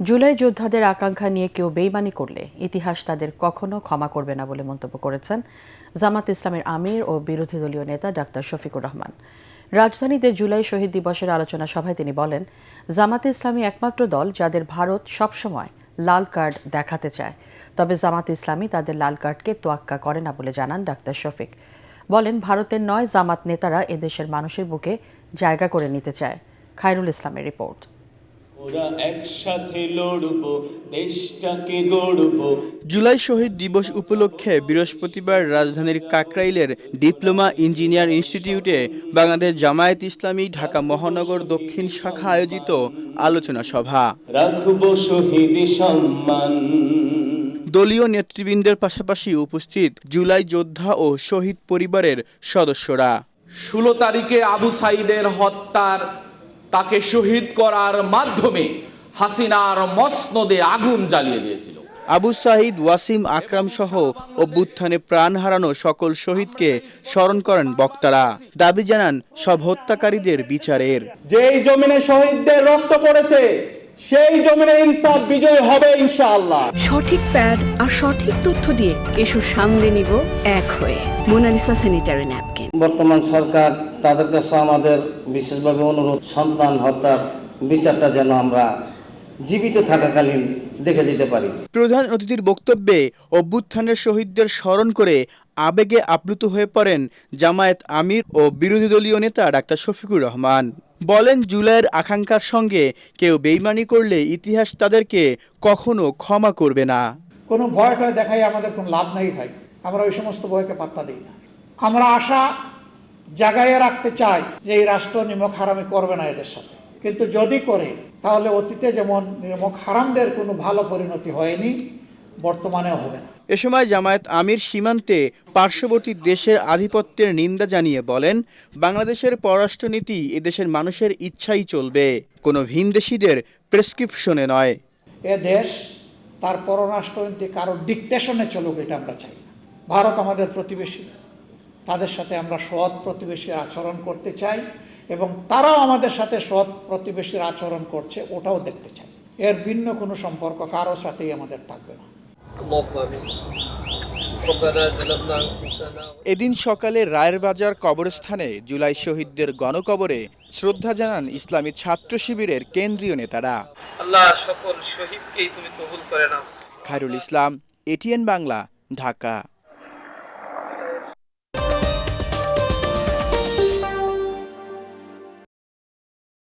জুলাই যোদ্ধাদের আকাঙ্ক্ষা নিয়ে কেউ বেইমানি করলে ইতিহাস তাদের কখনো ক্ষমা করবে না বলে মন্তব্য করেছেন জামাত ইসলামের আমির ও বিরোধী দলীয় নেতা ডাক্তার শফিকুর রহমান। রাজধানীতে জুলাই শহীদ দিবসের আলোচনা সভায় তিনি বলেন, জামাতে ইসলামী একমাত্র দল যাদের ভারত সবসময় লাল কার্ড দেখাতে চায়, তবে জামাত ইসলামী তাদের লাল কার্ডকে তোয়াক্কা করে না বলে জানান ডাক্তার শফিক। বলেন, ভারতের নয়, জামাত নেতারা এদেশের মানুষের বুকে জায়গা করে নিতে চায়। খায়রুল ইসলামের রিপোর্ট। জুলাই শহীদ দিবস উপলক্ষে বৃহস্পতিবার রাজধানীর কাকরাইলের ডিপ্লোমা ইঞ্জিনিয়ার ইনস্টিটিউটে বাংলাদেশ জামায়াত ইসলামী ঢাকা মহানগর দক্ষিণ শাখা আয়োজিত আলোচনা সভা। দলীয় নেতৃবৃন্দের পাশাপাশি উপস্থিত জুলাই যোদ্ধা ও শহীদ পরিবারের সদস্যরা। 16 তারিখে আবু সাঈদের হত্যার তাকে শহীদ করার মাধ্যমে হাসিনার মসনদে আগুন জ্বালিয়ে দিয়েছিল। আবু সাঈদ, ওয়াসিম আকরাম সহ অভ্যুত্থানে প্রাণ হারানো সকল শহীদকে স্মরণ করেন বক্তারা। দাবি জানান সব হত্যাকারীদের বিচারের। যেই জমিনে শহীদদের রক্ত পড়েছে সেই জমিনে ইনসাফ বিজয় হবে ইনশাআল্লাহ। সঠিক প্যাড আর সঠিক তথ্য দিয়ে এসব সামলে নিব এক হয়ে। Monalisa sanitary napkin. বর্তমান সরকার তাদের কাছে আমাদের বিশেষভাবে অনুরোধ, সন্তান হত্যার বিচারটা যেন আমরা জীবিত থাকাকালীন দেখে যেতে পারি। প্রধান অতিথির বক্তব্যে অভ্যুত্থানের শহীদদের স্মরণ করে আবেগে আপ্লুত হয়ে পড়েন জামায়াত আমির ও বিরোধী দলীয় নেতা ডাক্তার শফিকুর রহমান। বলেন, জুলাইয়ের আকাঙ্ক্ষার সঙ্গে কেউ বেইমানি করলে ইতিহাস তাদেরকে কখনো ক্ষমা করবে না। কোনো ভয়টা দেখাই আমাদের কোনো লাভ নাই ভাই, আমরা ওই সমস্ত ভয়কে পাত্তা দিই না। আমরা আশা জাগাইয়ে রাখতে চাই যে এই রাষ্ট্র নিমক হারামি করবে না এদের সাথে, কিন্তু যদি করে তাহলে অতীতে যেমন নিমক হারামদের কোনো ভালো পরিণতি হয়নি, বর্তমানেও হবে না। এ সময় জামায়াত আমির সীমান্তে পার্শ্ববর্তী দেশের আধিপত্যের নিন্দা জানিয়ে বলেন, বাংলাদেশের পররাষ্ট্রনীতি এদেশের মানুষের ইচ্ছাই চলবে, কোনো ভিনদেশীদের প্রেসক্রিপশনে নয়। এ দেশ তার পররাষ্ট্রনীতি কারো ডিকটেশনে চলুক, এটা আমরা চাই না। ভারত আমাদের প্রতিবেশী, তাদের সাথে আমরা সৎ প্রতিবেশীর আচরণ করতে চাই এবং তারাও আমাদের সাথে সৎ প্রতিবেশীর আচরণ করছে ওটাও দেখতে চাই। এর ভিন্ন কোনো সম্পর্ক কারো সাথেই আমাদের থাকবে না। এদিন সকালে রায়ের বাজার কবরস্থানে জুলাই শহীদদের গণকবরে শ্রদ্ধা জানান ইসলামী ছাত্র শিবিরের কেন্দ্রীয় নেতারা। আল্লাহ সকল শহীদকেই তুমি কবুল করে নাও। খায়রুল ইসলাম, এটিএন বাংলা, ঢাকা।